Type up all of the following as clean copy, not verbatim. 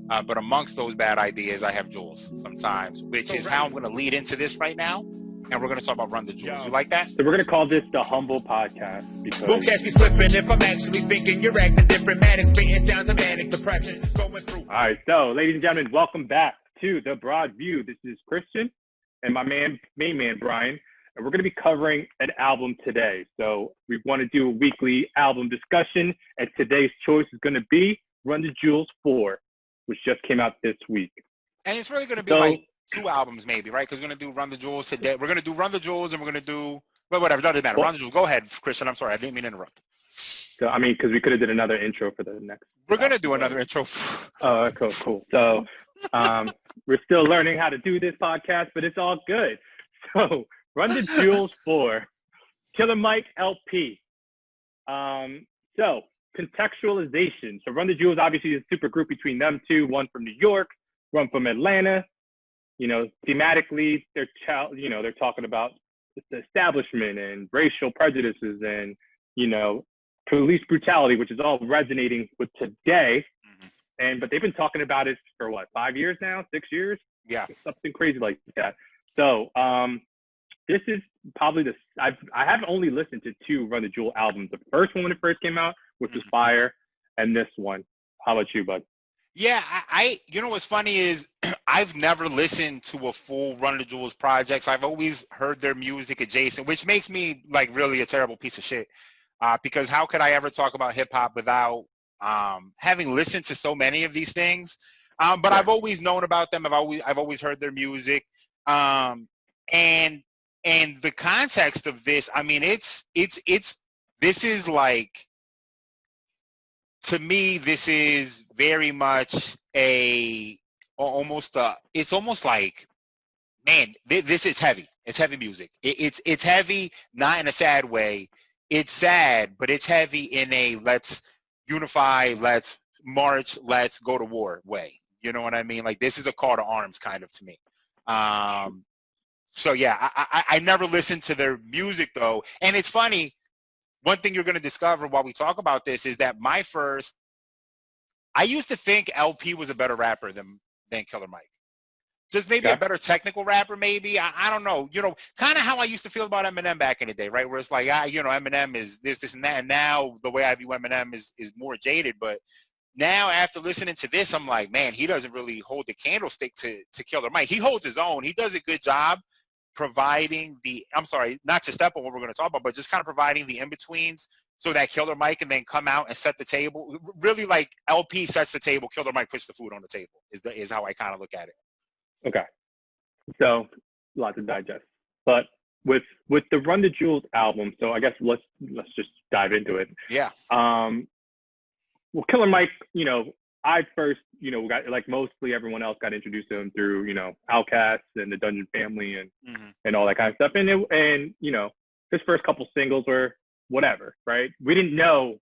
But amongst those bad ideas, I have Jules sometimes, which is how I'm going to lead into this right now. And we're going to talk about Run the Jewels. You like that? So we're going to call this the Humble Podcast. Won't catch me slipping if I'm actually thinking you're acting different. Manic, spitting sounds of manic depression going through. All right. So, ladies and gentlemen, welcome back to The Broad View. This is Christian and my main man, Brian. And we're going to be covering an album today. So we want to do a weekly album discussion. And today's choice is going to be Run the Jewels 4, which just came out this week. And it's really going to be like 2 albums maybe, right? Because we're going to do Run the Jewels today. We're going to do Run the Jewels and we're going to do, well, whatever. It doesn't matter. Run the Jewels. Go ahead, Christian. I'm sorry. I didn't mean to interrupt. So, I mean, because we could have did another intro for the next. We're going to do another intro. Oh, cool. So we're still learning how to do this podcast, but it's all good. So Run the Jewels 4, Killer Mike LP. So contextualization. So Run the Jewels obviously is a super group between them two, one from New York, one from Atlanta. You know, thematically, they're talking about the establishment and racial prejudices and, you know, police brutality, which is all resonating with today. But they've been talking about it for what, 5 years now, 6 years? Yeah. Something crazy like that. So this is probably I haven't only listened to 2 Run the Jewel albums. The first one when it first came out, which was fire, and this one. How about you, bud? Yeah, I you know what's funny is I've never listened to a full Run the Jewels project. So I've always heard their music adjacent, which makes me like really a terrible piece of shit. Because how could I ever talk about hip hop without having listened to so many of these things? But I've always known about them. I've always heard their music. And the context of this, I mean, this is like, to me, this is very much it's almost like, man, this is heavy. It's heavy music. It's heavy, not in a sad way. It's sad, but it's heavy in a let's unify, let's march, let's go to war way. You know what I mean? Like, this is a call to arms kind of to me. So yeah, I never listened to their music though. And it's funny, one thing you're going to discover while we talk about this is that I used to think LP was a better rapper than Killer Mike. Just maybe a better technical rapper, maybe. I don't know. You know, kind of how I used to feel about Eminem back in the day, right? Where it's like, Eminem is this, and that. And now the way I view Eminem is more jaded. But now after listening to this, I'm like, man, he doesn't really hold the candlestick to Killer Mike. He holds his own. He does a good job providing I'm sorry, not to step on what we're going to talk about, but just kind of providing the in-betweens so that Killer Mike can then come out and set the table. Really, like, LP sets the table, Killer Mike puts the food on the table is how I kind of look at it. Okay. So, a lot to digest. But with the Run the Jewels album, so I guess let's just dive into it. Yeah. Well, Killer Mike, you know, I first, you know, got, like mostly everyone else, got introduced to him through, you know, Outkast and the Dungeon Family and all that kind of stuff. And you know, his first couple singles were whatever, right? We knew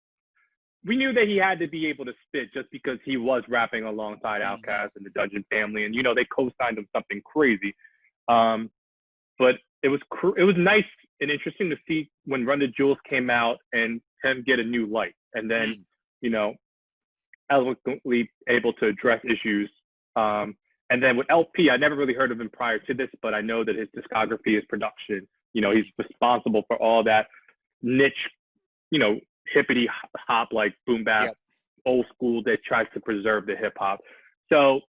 that he had to be able to spit just because he was rapping alongside Outkast and the Dungeon Family, and you know, they co-signed him something crazy. But it was nice and interesting to see when Run the Jewels came out and him get a new light, and then you know, eloquently able to address issues. And then with LP, I never really heard of him prior to this, but I know that his discography, his production, you know, he's responsible for all that niche, you know, hippity hop, like boom bap, old school that tries to preserve the hip hop. So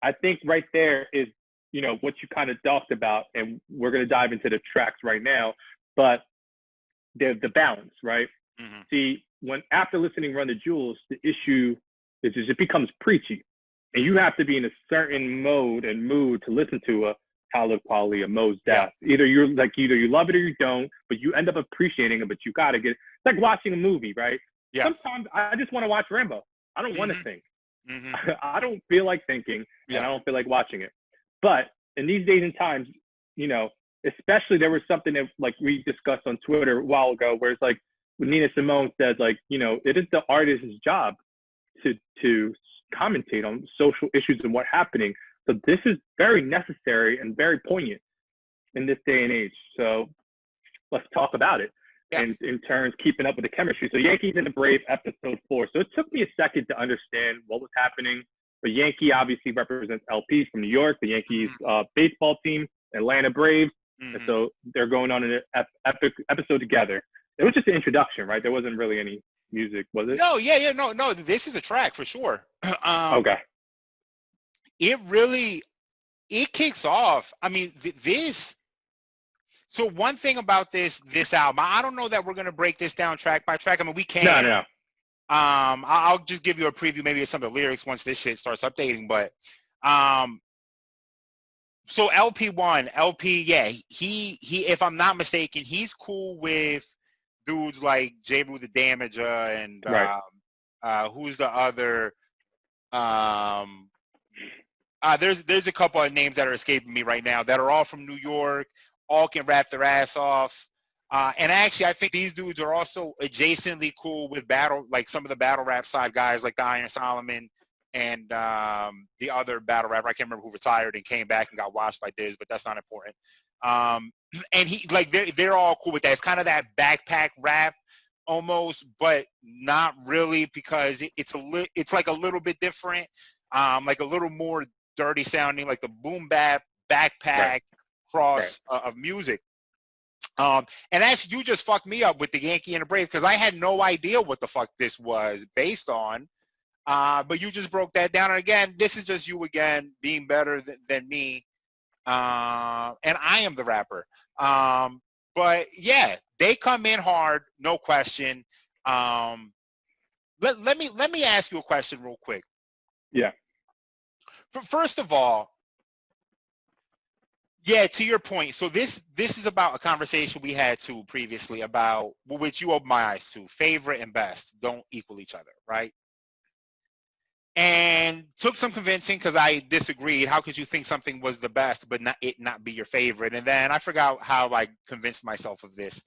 I think right there is, you know, what you kind of talked about, and we're going to dive into the tracks right now, but the balance, right? See, after listening to Run the Jewels, the issue is it becomes preachy, and you have to be in a certain mode and mood to listen to a Talib Kweli, a Mos Def. Either you love it or you don't, but you end up appreciating it. But you got to get. It's like watching a movie, right? Yeah. Sometimes I just want to watch Rambo. I don't want to think. I don't feel like thinking, and I don't feel like watching it. But in these days and times, you know, especially there was something that, like, we discussed on Twitter a while ago, where it's like when Nina Simone said, like, you know, it is the artist's job to commentate on social issues and what's happening. So this is very necessary and very poignant in this day and age. So let's talk about it. And in turns, keeping up with the chemistry. So Yankees and the Brave, episode 4. So it took me a second to understand what was happening. But Yankee obviously represents LP from New York, the Yankees baseball team, Atlanta Braves. And so they're going on an epic episode together. It was just an introduction, right? There wasn't really any music, was it? No. This is a track for sure. Okay. It kicks off. I mean, this. So one thing about this album, I don't know that we're gonna break this down track by track. I mean, we can. No. I'll just give you a preview, maybe of some of the lyrics once this shit starts updating. But, so LP, yeah, he, if I'm not mistaken, he's cool with dudes like J. Rue the Damager and who's the other? There's a couple of names that are escaping me right now that are all from New York, all can rap their ass off. And actually, I think these dudes are also adjacently cool with like some of the battle rap side guys like the Iron Solomon and the other battle rapper. I can't remember who retired and came back and got washed by Diz, but that's not important. And he, like, they're all cool with that. It's kind of that backpack rap almost, but not really, because it's like a little bit different, like a little more dirty sounding, like the boom bap backpack cross of music. And actually, you just fucked me up with the Yankee and the Brave, because I had no idea what the fuck this was based on. But you just broke that down. And again, this is just you again being better than me. And I am the rapper. But yeah, they come in hard, no question. Let me ask you a question real quick. Yeah. First of all, yeah, to your point. So this is about a conversation we had too previously about, which you opened my eyes to. Favorite and best don't equal each other, right? And took some convincing, because I disagreed. How could you think something was the best but not be your favorite? And then I forgot how I convinced myself of this.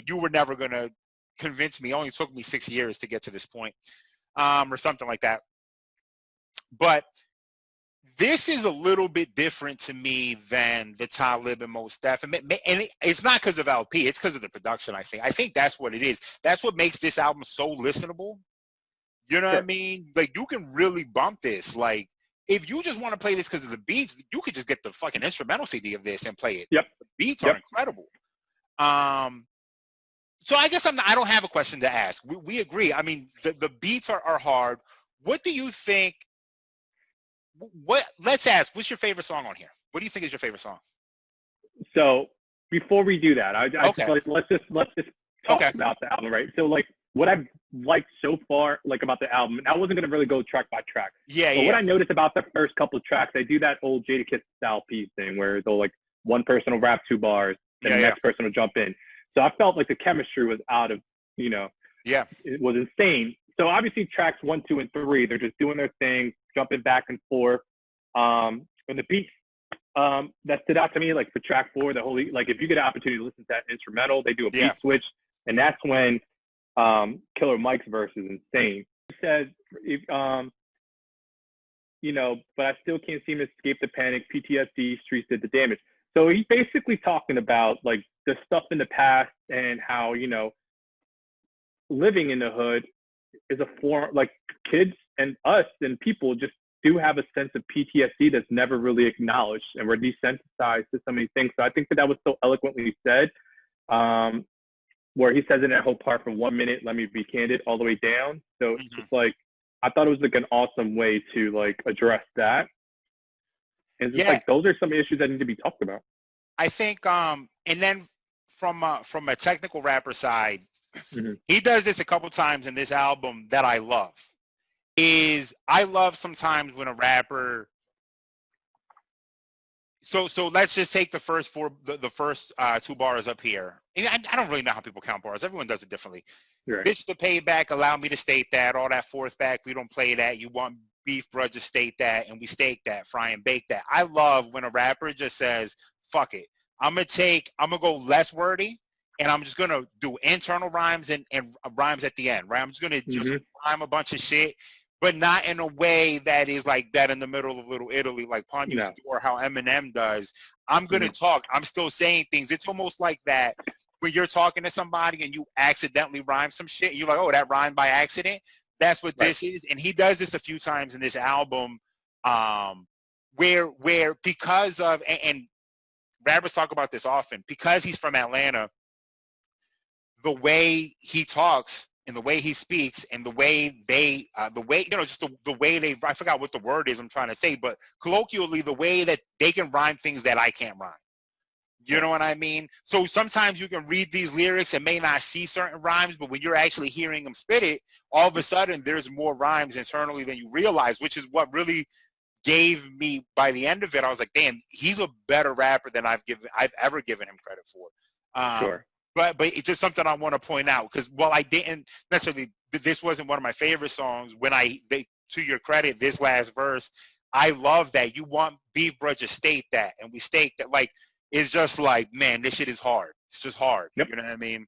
You were never going to convince me. It only took me 6 years to get to this point, or something like that. But this is a little bit different to me than the Talib and Mos Def. And it's not because of LP. It's because of the production, I think. I think that's what it is. That's what makes this album so listenable. You know what I mean? Like, you can really bump this. Like, if you just want to play this because of the beats, you could just get the fucking instrumental CD of this and play it. Yep. The beats are incredible. So I guess I don't have a question to ask. We agree. I mean, the beats are hard. What do you think? Let's ask, what's your favorite song on here? What do you think is your favorite song? So before we do that, let's just talk about the album, right? So, like, what I've liked so far, like, about the album, and I wasn't going to really go track by track. But what I noticed about the first couple of tracks, they do that old Jadakiss style piece thing where they'll, like, one person will rap 2 bars, then the next person will jump in. So I felt like the chemistry was out of, it was insane. So obviously tracks 1, 2, and 3, they're just doing their thing, jumping back and forth. And the beats that stood out to me, like for track 4, like, if you get an opportunity to listen to that instrumental, they do a beat switch, and that's when Killer Mike's verse is insane. He says, but I still can't seem to escape the panic. PTSD, streets did the damage. So he's basically talking about, like, the stuff in the past and how, living in the hood is a form, like, kids and us and people just do have a sense of PTSD that's never really acknowledged, and we're desensitized to so many things. So I think that was so eloquently said, where he says in that whole part from 1 minute, let me be candid, all the way down. So it's just like, I thought it was like an awesome way to, like, address that. And it's just like, those are some issues that need to be talked about. I think, and then from a technical rapper side, he does this a couple times in this album that I love. I love sometimes when a rapper. So let's just take the first 2 bars up here. And I don't really know how people count bars. Everyone does it differently. Right. Bitch, the payback, allow me to state that. All that fourth back, we don't play that. You want beef, bruh, just state that, and we steak that, fry and bake that. I love when a rapper just says, fuck it. I'm gonna go less wordy, and I'm just gonna do internal rhymes and rhymes at the end, right? I'm just gonna just rhyme a bunch of shit, but not in a way that is like that in the middle of Little Italy, like Pun used to do, or how Eminem does. I'm gonna talk. I'm still saying things. It's almost like that when you're talking to somebody and you accidentally rhyme some shit. You're like, oh, that rhymed by accident. That's what this is. And he does this a few times in this album Where because of and rappers talk about this often, because he's from Atlanta, the way he talks and the way he speaks and the way they, just the way they, I forgot what the word is I'm trying to say, but colloquially, the way that they can rhyme things that I can't rhyme. You know what I mean? So sometimes you can read these lyrics and may not see certain rhymes, but when you're actually hearing them spit it, all of a sudden there's more rhymes internally than you realize, which is what really gave me, by the end of it, I was like, damn, he's a better rapper than I've ever given him credit for. Sure. But it's just something I want to point out, because while I didn't necessarily, this wasn't one of my favorite songs, to your credit, this last verse, I love that. You want Beef Bro to state that, and we state that, like, it's just like, man, this shit is hard. It's just hard. Yep. You know what I mean?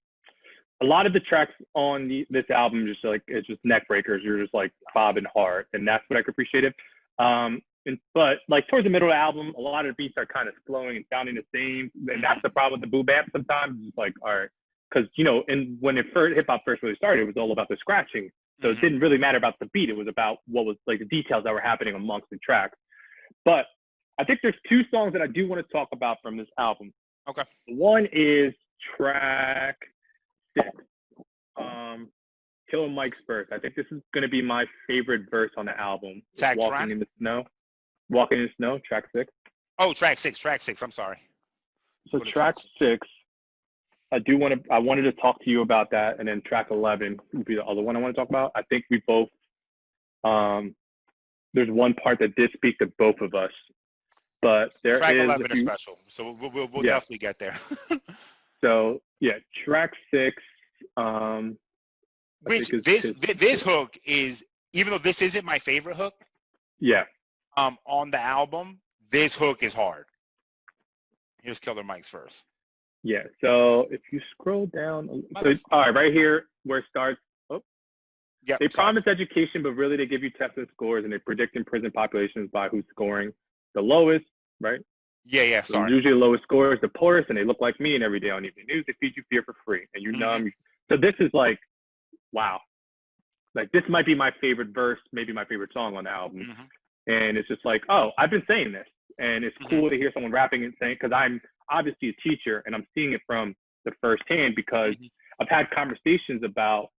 A lot of the tracks on this album, just like, it's just neck breakers. You're just like bobbing hard, and that's what I could appreciate it. But like towards the middle of the album, a lot of the beats are kind of flowing and sounding the same, and that's the problem with the boom bap sometimes. It's like, all right, because and when hip hop first really started, it was all about the scratching, so it didn't really matter about the beat. It was about what was like the details that were happening amongst the tracks. But I think there's two songs that I do want to talk about from this album. Okay. One is track 6, Killer Mike's verse. I think this is going to be my favorite verse on the album. Walking in the Snow. Walking in the Snow, track 6. Oh, track 6. I'm sorry. So track 6, I wanted to talk to you about that, and then track 11 would be the other one I want to talk about. I think we both, there's one part that did speak to both of us, but there track is 11 is special, so we'll definitely get there. So yeah, track 6. Which this hook is, even though this isn't my favorite hook, yeah, on the album, this hook is hard. Here's Killer Mike's verse. Yeah, so if you scroll down, all right, right here where it starts. Yep, they promise education, but really they give you tests and scores, and they predict in prison populations by who's scoring the lowest, right? Yeah, so sorry. Usually the lowest score is the poorest, and they look like me, and every day on evening news, they feed you fear for free, and you numb. So this is like, wow. Like, this might be my favorite verse, maybe my favorite song on the album. And it's just like, oh, I've been saying this. And it's cool to hear someone rapping and saying, because I'm obviously a teacher, and I'm seeing it from the first hand, because I've had conversations about,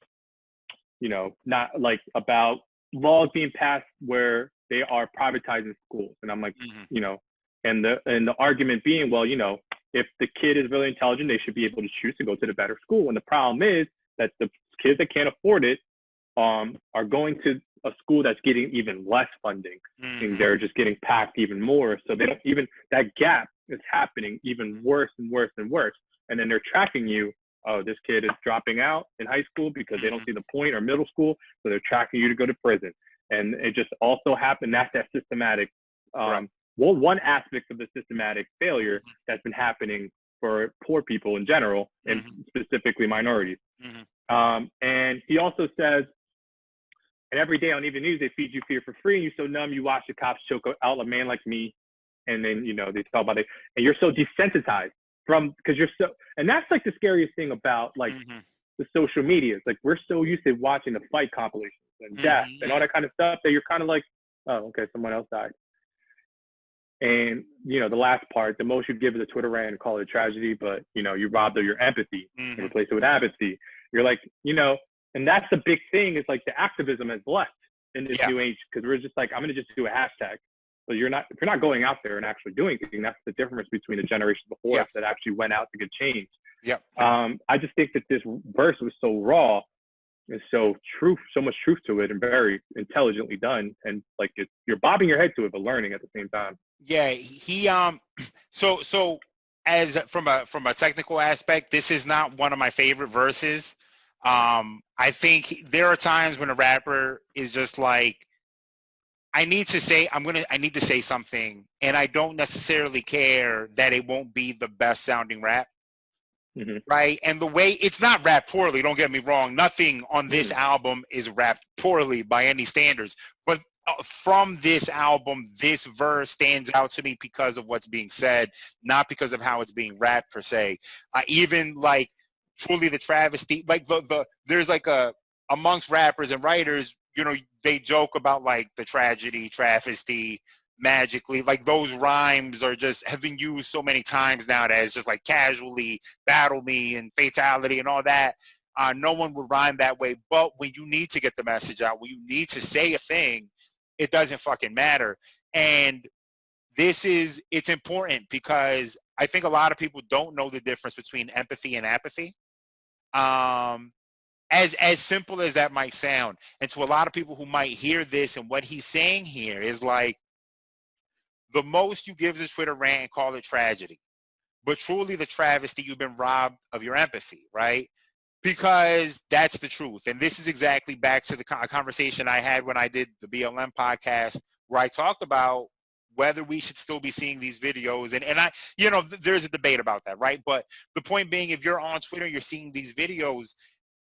not like about laws being passed where they are privatizing schools. And I'm like, and the argument being, well, if the kid is really intelligent, they should be able to choose to go to the better school. And the problem is that the kids that can't afford it are going to a school that's getting even less funding, and they're just getting packed even more. So they don't even, that gap is happening even worse and worse and worse. And then they're tracking you. Oh, this kid is dropping out in high school because they don't see the point, or middle school, so they're tracking you to go to prison. And it just also happened. That's that systematic. Well, one aspect of the systematic failure that's been happening for poor people in general, and specifically minorities. And he also says, and every day on Even News, they feed you fear for free, and you're so numb, you watch the cops choke out a man like me. And then, they talk about it, and you're so desensitized because you're so, and that's like the scariest thing about like the social media. It's like, we're so used to watching the fight compilations and death and all that kind of stuff that you're kind of like, oh, okay, someone else died. And, the last part, the most you give is a Twitter rant and call it a tragedy, but, you robbed of your empathy and replace it with apathy. You're like, and that's the big thing, is like the activism has left in this new age, because we're just like, I'm going to just do a hashtag. So if you're not going out there and actually doing anything, that's the difference between the generation before us that actually went out to get change. I just think that this verse was so raw and so much truth to it, and very intelligently done. And like, you're bobbing your head to it, but learning at the same time. Yeah, he so as from a technical aspect, this is not one of my favorite verses. I think there are times when a rapper is just like, I need to say something, and I don't necessarily care that it won't be the best sounding rap. Right? And the way, it's not rapped poorly, don't get me wrong. Nothing on this album is rapped poorly by any standards. But from this album, this verse stands out to me because of what's being said, not because of how it's being rapped per se. Even like truly the travesty, like there's like amongst rappers and writers, they joke about like the tragedy, travesty, magically, like those rhymes have been used so many times nowadays, just like casually, battle me and fatality and all that. No one would rhyme that way. But when you need to get the message out, when you need to say a thing, it doesn't fucking matter. And it's important because I think a lot of people don't know the difference between empathy and apathy. As simple as that might sound. And to a lot of people who might hear this, and what he's saying here is like, the most you give is a Twitter rant and call it tragedy. But truly the travesty, you've been robbed of your empathy, right? Because that's the truth. And this is exactly back to the conversation I had when I did the BLM podcast, where I talked about whether we should still be seeing these videos. And there's a debate about that, right? But the point being, if you're on Twitter, you're seeing these videos,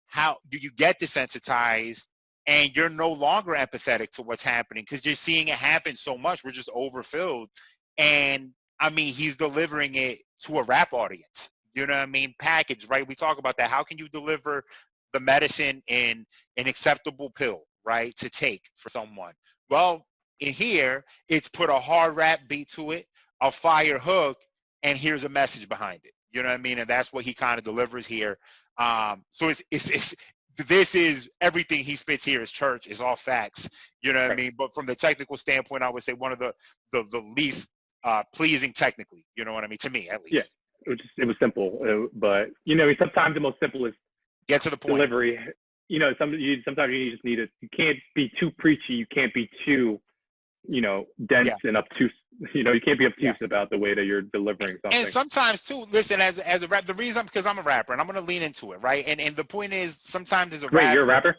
how do you get desensitized and you're no longer empathetic to what's happening because you're seeing it happen so much? We're just overfilled. And I mean, he's delivering it to a rap audience, you know what I mean? Package, right? We talk about that. How can you deliver the medicine in an acceptable pill, right, to take for someone? Well, in here, it's put a hard rap beat to it, a fire hook, and here's a message behind it. You know what I mean? And that's what he kind of delivers here. So this is everything he spits here is church, is all facts. You know what I mean? But from the technical standpoint, I would say one of the least pleasing technically. You know what I mean? To me, at least. Yeah, it was simple, but sometimes the most simple is get to the point. Delivery. Sometimes you just need it. You can't be too preachy. You can't be too, dense and obtuse. You can't be obtuse about the way that you're delivering something. And sometimes too, listen, as a rap, the reason, because I'm a rapper and I'm going to lean into it, right? And the point is, sometimes as a rapper. Wait, you're a rapper?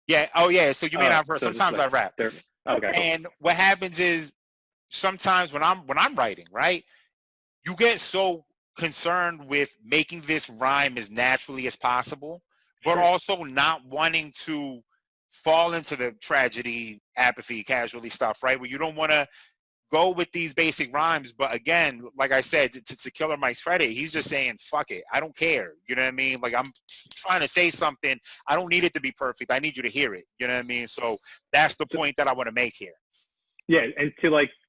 Yeah. Oh yeah. So you may not have heard. Sometimes I rap. Okay. Cool. And what happens is sometimes when I'm writing, right, you get so concerned with making this rhyme as naturally as possible, but also not wanting to fall into the tragedy, apathy, casualty stuff, right? Where you don't want to go with these basic rhymes. But again, like I said, to Killer Mike's credit, he's just saying, fuck it. I don't care. You know what I mean? Like, I'm trying to say something. I don't need it to be perfect. I need you to hear it. You know what I mean? So that's the point that I want to make here. Yeah. And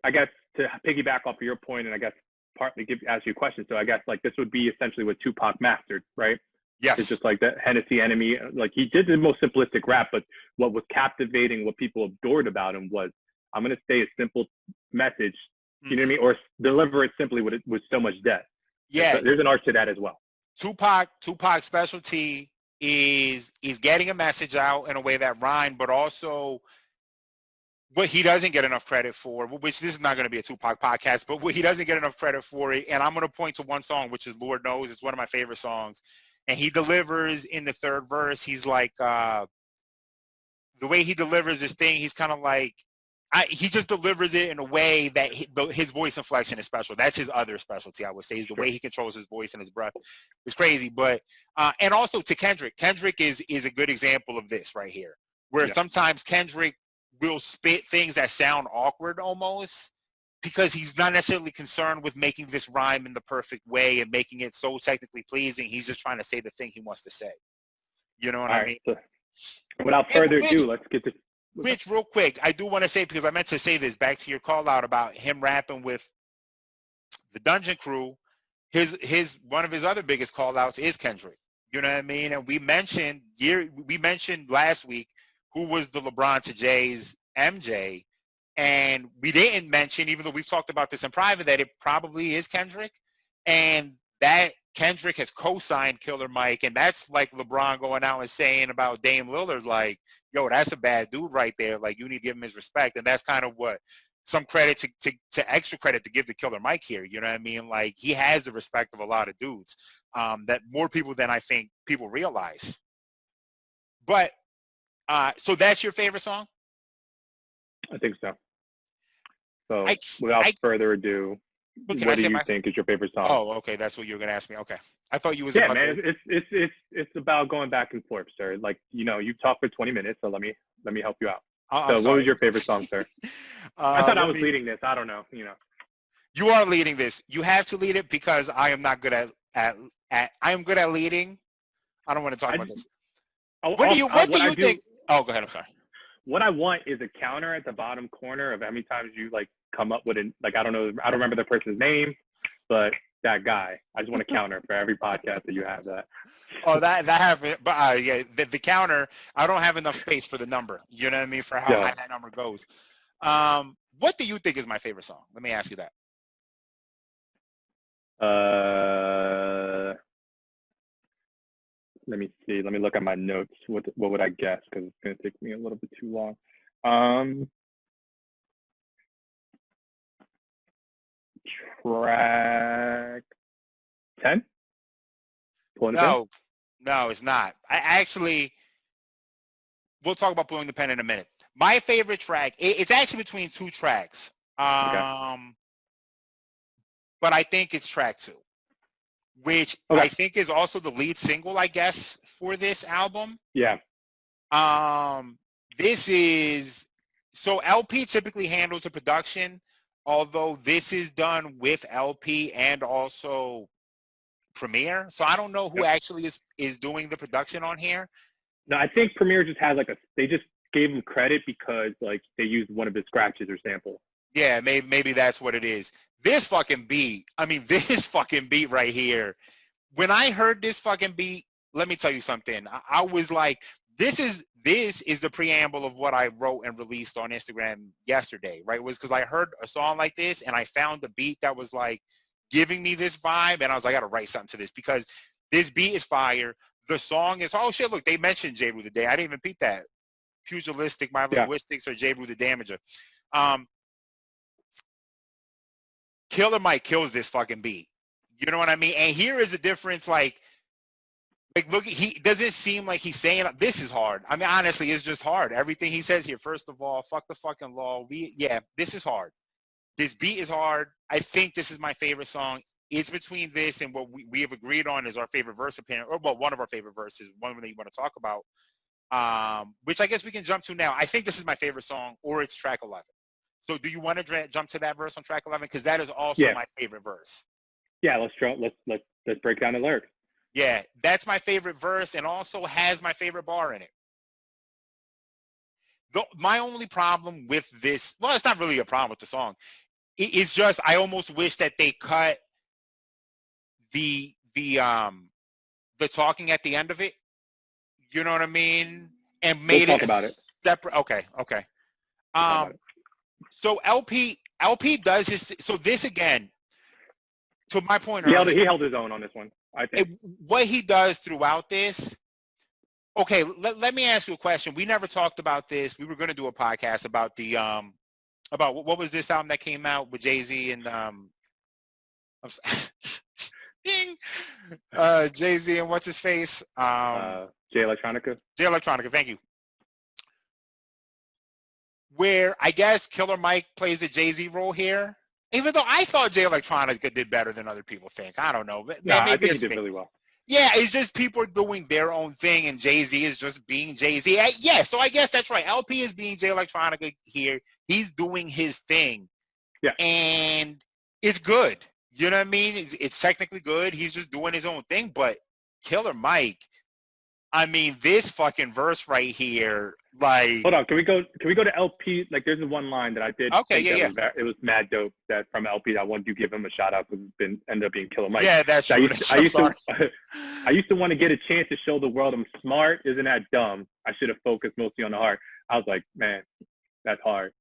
I guess to piggyback off of your point, and I guess partly ask you a question. So I guess like this would be essentially what Tupac mastered, right? Yes. It's just like that Hennessy Enemy. Like he did the most simplistic rap, but what was captivating, what people adored about him was, I'm going to say a simple message, you know what I mean? Or deliver it simply with so much depth. Yeah. So there's an art to that as well. Tupac's specialty is getting a message out in a way that rhymes, but also what he doesn't get enough credit for, which this is not going to be a Tupac podcast, but what he doesn't get enough credit for, and I'm going to point to one song, which is Lord Knows. It's one of my favorite songs. And he delivers in the third verse, he's like, the way he delivers this thing, he's kind of like, he just delivers it in a way that his voice inflection is special. That's his other specialty, I would say, is the way he controls his voice and his breath. It's crazy. But and also to Kendrick. Kendrick is a good example of this right here, where sometimes Kendrick will spit things that sound awkward almost because he's not necessarily concerned with making this rhyme in the perfect way and making it so technically pleasing. He's just trying to say the thing he wants to say. You know what I mean? So without further ado, let's get to Rich, real quick, I do want to say, because I meant to say this, back to your call out about him rapping with the Dungeon Crew, one of his other biggest call outs is Kendrick. You know what I mean? And we mentioned last week who was the LeBron to Jay's MJ, and we didn't mention, even though we've talked about this in private, that it probably is Kendrick, and that Kendrick has co-signed Killer Mike, and that's like LeBron going out and saying about Dame Lillard, like, yo, that's a bad dude right there. Like, you need to give him his respect. And that's kind of what some credit to extra credit to give to Killer Mike here. You know what I mean? Like, he has the respect of a lot of dudes, that more people than I think people realize. But so that's your favorite song? I think so. So without further ado, what do you think is your favorite song? Oh, okay. That's what you were going to ask me. Okay. I thought you was about man. It's about going back and forth, sir. Like, you talked for 20 minutes, so let me help you out. So what was your favorite song, sir? I thought I was leading this. I don't know. You are leading this. You have to lead it because I am not good at I am good at leading. I don't want to talk about this. What do you think? Oh, go ahead. I'm sorry. What I want is a counter at the bottom corner of how many times you like come up with it. Like, I don't remember the person's name, but that guy. I just want a counter for every podcast that you have that. Oh, that happened. But yeah, the counter, I don't have enough space for the number. You know what I mean? For how high that number goes. What do you think is my favorite song? Let me ask you that. Let me see. Let me look at my notes. What would I guess? Because it's going to take me a little bit too long. Track 10? No, it's not. I actually, we'll talk about Pulling the Pen in a minute. My favorite track, it's actually between two tracks. But I think it's track 2, which I think is also the lead single, I guess, for this album. Yeah. This is, so LP typically handles the production, although this is done with LP and also Premier. So I don't know who actually is doing the production on here. No, I think Premier just had they just gave him credit because like they used one of his scratches or sample. Yeah, maybe that's what it is. This fucking beat, this fucking beat right here. When I heard this fucking beat, let me tell you something. I was like, this is the preamble of what I wrote and released on Instagram yesterday, right? It was because I heard a song like this and I found a beat that was like giving me this vibe, and I was like, I gotta write something to this because this beat is fire. The song is, oh shit, look, they mentioned J. Rue the Day. I didn't even peep that. Pugilistic, My Linguistics, or J. Rue the Damager. Killer Mike kills this fucking beat. You know what I mean? And here is the difference, like look, he doesn't seem like he's saying this is hard. I mean, honestly, it's just hard. Everything he says here, first of all, fuck the fucking law. This is hard. This beat is hard. I think this is my favorite song. It's between this and what we have agreed on is our favorite verse opinion, or well, one of our favorite verses, one that you want to talk about, which I guess we can jump to now. I think this is my favorite song, or it's track 11. So do you want to jump to that verse on track 11? Because that is also my favorite verse. Yeah, let's break down the lyrics. Yeah, that's my favorite verse and also has my favorite bar in it. My only problem with this, well, it's not really a problem with the song. It's just I almost wish that they cut the talking at the end of it. You know what I mean? And made we'll talk about it separate. Okay. So LP does his. So this again, to my point. He held his own on this one, I think. What he does throughout this. Okay, let me ask you a question. We never talked about this. We were going to do a podcast about the about what was this album that came out with Jay-Z and ding, Jay-Z and what's his face? Jay Electronica. Jay Electronica. Thank you. Where I guess Killer Mike plays the Jay-Z role here, even though I thought Jay Electronica did better than other people think. I don't know. No, I think he did really well. Yeah, it's just people doing their own thing, and Jay-Z is just being Jay-Z. Yeah, so I guess that's right. LP is being Jay Electronica here. He's doing his thing. Yeah. And it's good. You know what I mean? It's technically good. He's just doing his own thing. But Killer Mike, I mean, this fucking verse right here, like... Hold on. Can we go to LP? Like, there's one line that I did. Okay, yeah. It was mad dope that from LP that I wanted to give him a shout out because it ended up being Killer Mike. Yeah, that's true. I used to want to get a chance to show the world I'm smart. Isn't that dumb? I should have focused mostly on the heart. I was like, man, that's hard.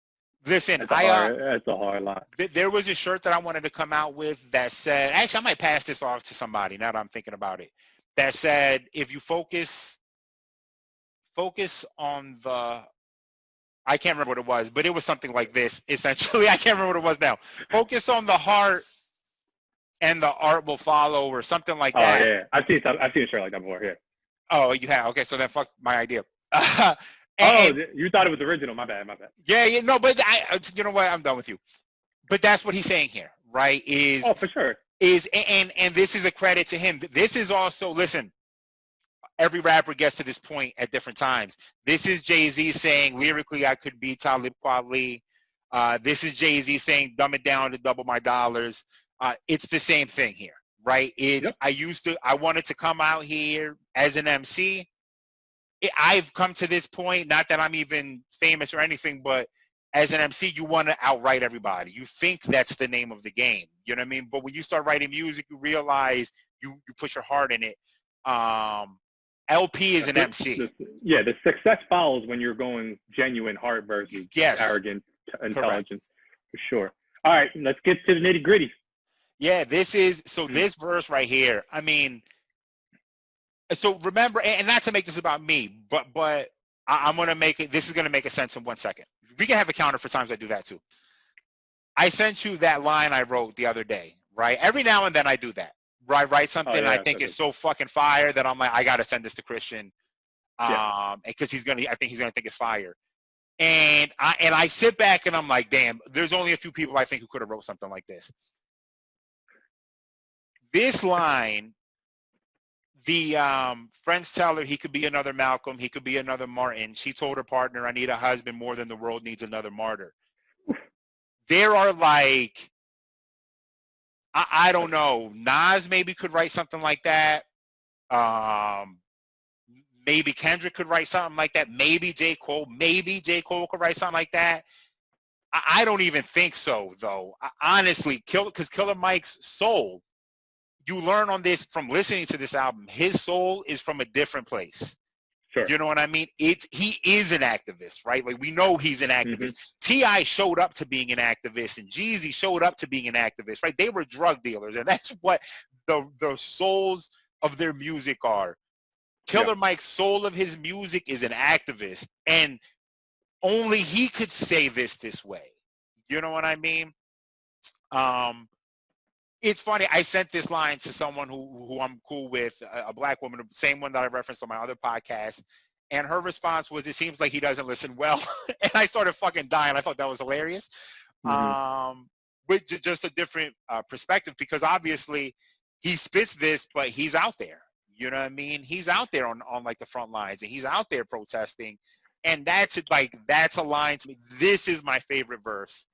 Listen, that's a hard line. There was a shirt that I wanted to come out with that said, actually, I might pass this off to somebody now that I'm thinking about it, that said, if you focus on the, I can't remember what it was, but it was something like this, essentially. I can't remember what it was now. Focus on the heart and the art will follow or something like that. Oh, yeah. I've seen a shirt like that before, yeah. Oh, you have? Okay, so then fuck my idea. You thought it was original. My bad. Yeah, no, but you know what? I'm done with you. But that's what he's saying here, right? Oh, for sure. And this is a credit to him. This is also, listen, every rapper gets to this point at different times. This is Jay-Z saying, lyrically, I could be Talib Kweli. This is Jay-Z saying, dumb it down to double my dollars. It's the same thing here, right? I wanted to come out here as an MC I've come to this point, not that I'm even famous or anything, but as an MC, you want to outright everybody. You think that's the name of the game. You know what I mean? But when you start writing music, you realize you put your heart in it. LP is an MC. The success follows when you're going genuine heart versus arrogant intelligence. For sure. All right, let's get to the nitty gritty. Yeah, this verse right here. I mean, so remember, and not to make this about me, but I'm gonna make it. This is gonna make a sense in 1 second. We can have a counter for times I do that too. I sent you that line I wrote the other day, right? Every now and then I do that. I write something I think is so fucking fire that I'm like, I gotta send this to Christian, because I think he's gonna think it's fire. And I sit back and I'm like, damn, there's only a few people I think who could have wrote something like this. This line, the friends tell her he could be another Malcolm, he could be another Martin. She told her partner, I need a husband more than the world needs another martyr. There are like, I don't know, Nas maybe could write something like that. Maybe Kendrick could write something like that. Maybe J. Cole could write something like that. I don't even think so, though. Honestly, because Killer Mike's soul, you learn on this from listening to this album, his soul is from a different place. Sure. You know what I mean? He is an activist, right? Like, we know he's an activist. T.I. showed up to being an activist, and Jeezy showed up to being an activist, right? They were drug dealers, and that's what the souls of their music are. Killer Mike's soul of his music is an activist, and only he could say this way. You know what I mean? It's funny. I sent this line to someone who I'm cool with, a black woman, the same one that I referenced on my other podcast, and her response was, "It seems like he doesn't listen well," and I started fucking dying. I thought that was hilarious. With just a different perspective, because obviously he spits this, but he's out there. You know what I mean? He's out there on like the front lines, and he's out there protesting. And that's a line to me. This is my favorite verse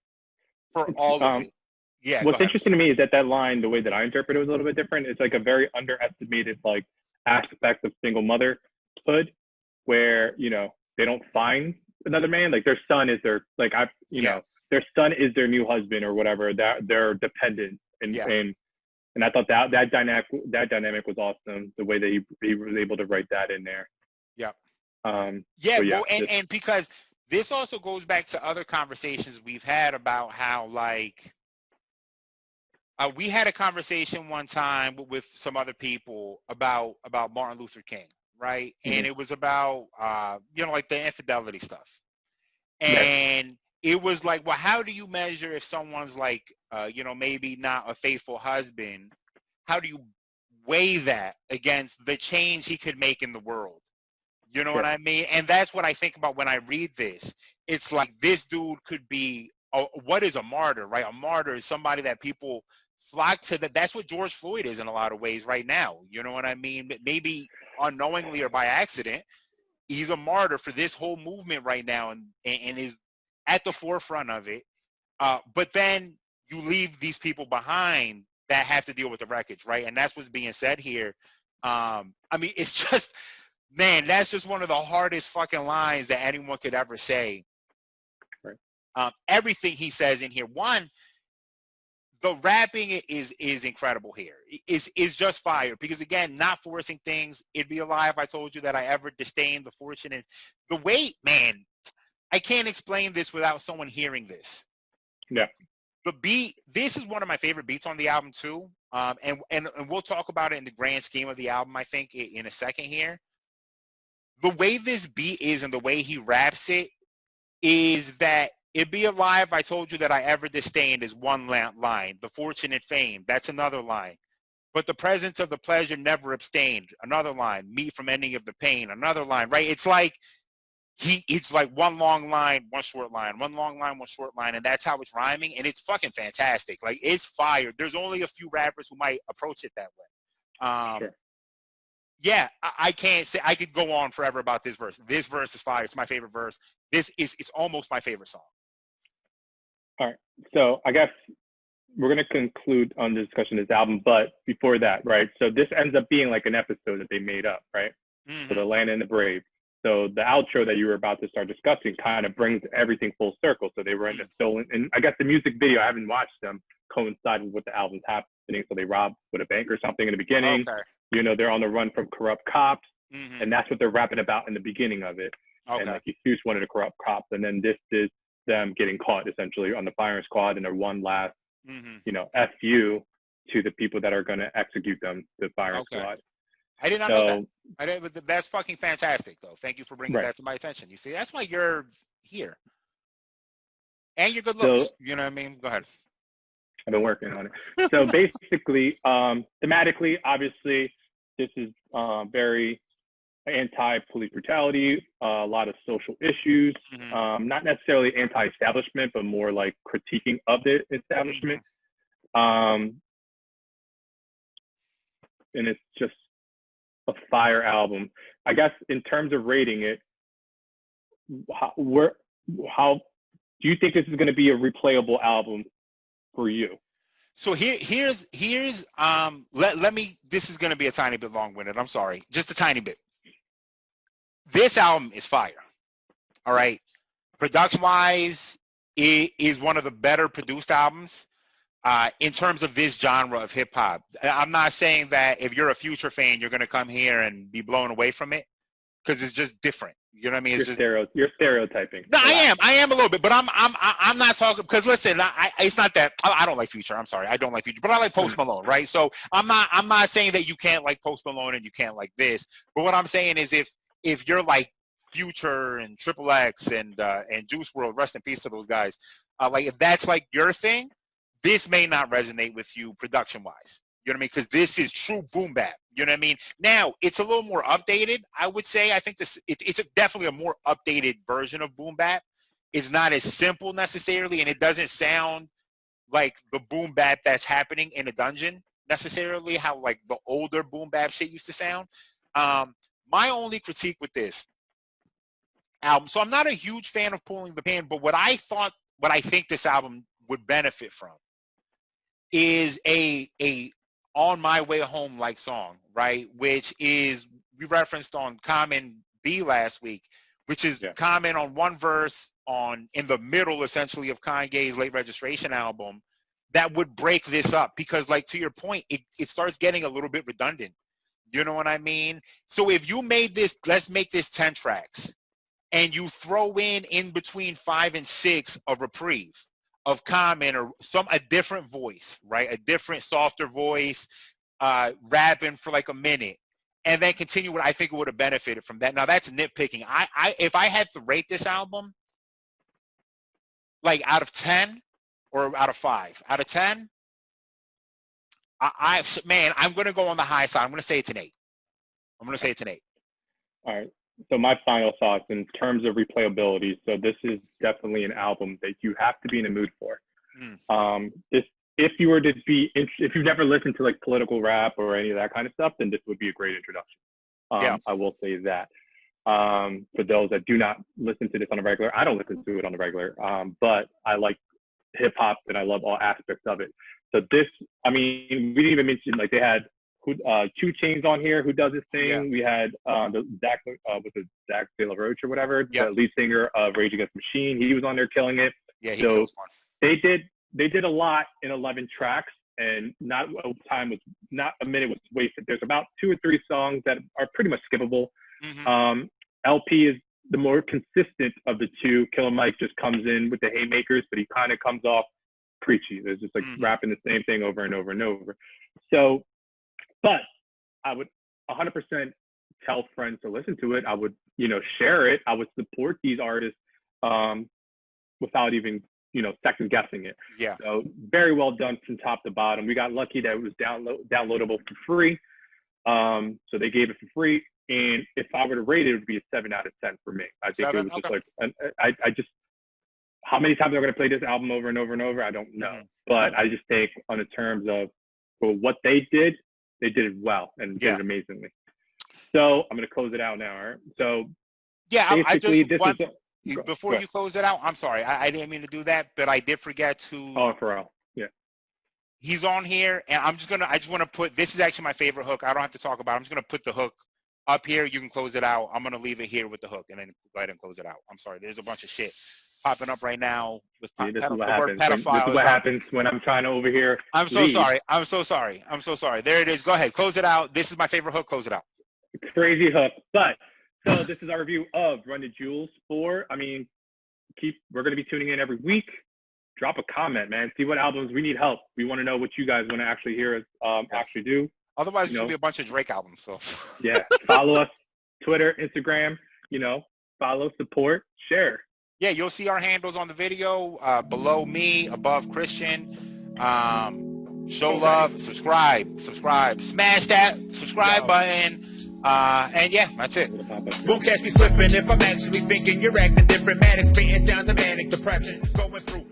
for all of it. Yeah. What's interesting to me is that line, the way that I interpret it, was a little bit different. It's like a very underestimated like aspect of single motherhood, where they don't find another man. Like their son is their their son is their new husband or whatever. That they're dependent and I thought that dynamic was awesome. The way that he was able to write that in there. Yeah. And because this also goes back to other conversations we've had about how like we had a conversation one time with some other people about Martin Luther King, right? And it was about like the infidelity stuff. And it was like, well, how do you measure if someone's like, maybe not a faithful husband? How do you weigh that against the change he could make in the world? You know what I mean? And that's what I think about when I read this. It's like this dude could be, what is a martyr, right? A martyr is somebody that people flock to. That's what George Floyd is in a lot of ways right now. You know what I mean? Maybe unknowingly or by accident, he's a martyr for this whole movement right now and is at the forefront of it. But then you leave these people behind that have to deal with the wreckage, right? And that's what's being said here. I mean, it's just, man, that's just one of the hardest fucking lines that anyone could ever say. Right. Everything he says in here, one, the rapping is incredible here. Is just fire. Because again, not forcing things. It'd be a lie if I told you that I ever disdained the fortune and the weight, man. I can't explain this without someone hearing this. Yeah. The beat, this is one of my favorite beats on the album too. And we'll talk about it in the grand scheme of the album, I think, in a second here. The way this beat is and the way he raps it is that it'd be a lie if I told you that I ever disdained is one line. The fortune and fame, that's another line. But the presence of the pleasure never abstained, another line. Me from ending of the pain, another line, right? It's like it's like one long line, one short line, one long line, one short line, and that's how it's rhyming, and it's fucking fantastic. Like, it's fire. There's only a few rappers who might approach it that way. Sure. Yeah, I can't say, I could go on forever about this verse. This verse is fire. It's my favorite verse. It's almost my favorite song. All right. So I guess we're going to conclude on the discussion of this album, but before that, right? So this ends up being like an episode that they made up, right? For The Land and the Brave. So the outro that you were about to start discussing kind of brings everything full circle. So they were in the stolen, and I guess the music video, I haven't watched them, coincided with the album's happening. So they robbed with a bank or something in the beginning. Okay. You know, they're on the run from corrupt cops, Mm-hmm. and that's what they're rapping about in the beginning of it. Okay. And like he shoots one of the corrupt cops, and then this is them getting caught essentially on the firing squad, and their one last, you know, FU to the people that are going to execute them, the firing squad. I did not know that. But that's fucking fantastic, though. Thank you for bringing that to my attention. You see, that's why you're here. And your good looks. So, you know what I mean? Go ahead. I've been working on it. So basically, thematically, obviously, this is very anti-police brutality, a lot of social issues, not necessarily anti-establishment, but more like critiquing of the establishment. And it's just a fire album. I guess in terms of rating it, how do you think this is going to be a replayable album for you? So here's let me, this is going to be a tiny bit long-winded. I'm sorry, just a tiny bit. This album is fire. All right, production-wise, it is one of the better produced albums in terms of this genre of hip hop. I'm not saying that if you're a Future fan, you're going to come here and be blown away from it, because it's just different. You know what I mean? It's you're stereotyping. No, I am a little bit, but I'm not talking, because listen, it's not that I don't like Future. I'm sorry, I don't like Future, but I like Post Malone, right? So I'm not saying that you can't like Post Malone and you can't like this. But what I'm saying is if you're like Future and Triple X and Juice WRLD, rest in peace to those guys, like if that's like your thing, this may not resonate with you production-wise. You know what I mean? Because this is true boom bap. You know what I mean? Now, it's a little more updated, I would say. I think it's definitely a more updated version of boom bap. It's not as simple necessarily, and it doesn't sound like the boom bap that's happening in a dungeon necessarily, how like the older boom bap shit used to sound. My only critique with this album, so I'm not a huge fan of Pulling the Pin, but what I think this album would benefit from is a On My Way Home like song, right? Which is, we referenced on Common B last week, which is Common on one verse in the middle essentially of Kanye's Late Registration album, that would break this up, because like to your point, it starts getting a little bit redundant. You know what I mean? So if you made this, let's make this 10 tracks, and you throw in between 5 and 6 a reprieve of Common or a different voice, right? A different, softer voice, rapping for like a minute, and then continue what I think it would have benefited from that. Now that's nitpicking. If I had to rate this album, like out of 10 or out of 5, out of 10, man, I'm going to go on the high side. I'm going to say it's an 8. I'm going to say it's an 8. All right. So my final thoughts in terms of replayability. So this is definitely an album that you have to be in the mood for. If you were to be, if you've never listened to like political rap or any of that kind of stuff, then this would be a great introduction. I will say that. For those that do not listen to this on a regular, I don't listen to it on the regular, but I like hip hop and I love all aspects of it. So this, I mean, we didn't even mention, like they had 2 Chainz on here who does this thing. Yeah. We had Zach De La Rocha or whatever, the lead singer of Rage Against the Machine. He was on there killing it. Yeah, he was one. They did a lot in 11 tracks, and not a minute was wasted. There's about 2 or 3 songs that are pretty much skippable. LP is the more consistent of the 2. Killer Mike just comes in with the haymakers, but he kind of comes off preachy. There's just like rapping the same thing over and over and over. So, but I would 100% tell friends to listen to it. I would, share it. I would support these artists without even, second guessing it. Yeah. So very well done from top to bottom. We got lucky that it was downloadable for free. So they gave it for free. And if I were to rate it, it would be a 7 out of 10 for me. I think it was just like, I just, how many times I'm going to play this album over and over and over, I don't know. But I just think on the terms of what they did it well and did it amazingly. So I'm going to close it out now. All right? So basically, before you close it out, I'm sorry. I didn't mean to do that, but I did forget to. Oh, Pharrell. Yeah. He's on here, and I just want to put, this is actually my favorite hook. I don't have to talk about it. I'm just going to put the hook up here. You can close it out. I'm gonna leave it here with the hook, and then go ahead and close it out. I'm sorry. There's a bunch of shit popping up right now with this is what happens when I'm trying to overhear. I'm so sorry. I'm so sorry. I'm so sorry. There it is. Go ahead. Close it out. This is my favorite hook. Close it out. Crazy hook. But so this is our review of Run the Jewels 4. I mean, we're going to be tuning in every week. Drop a comment, man. See what albums we need help. We want to know what you guys want to actually hear us actually do. Otherwise, it's going to be a bunch of Drake albums. So yeah, follow us, Twitter, Instagram. Follow, support, share. Yeah, you'll see our handles on the video. Below me, above Christian. Show love, subscribe, smash that subscribe button. And yeah, that's it. Won't catch me slipping if I'm actually thinking you're acting different. Manic spitting sounds of manic depressant. Going through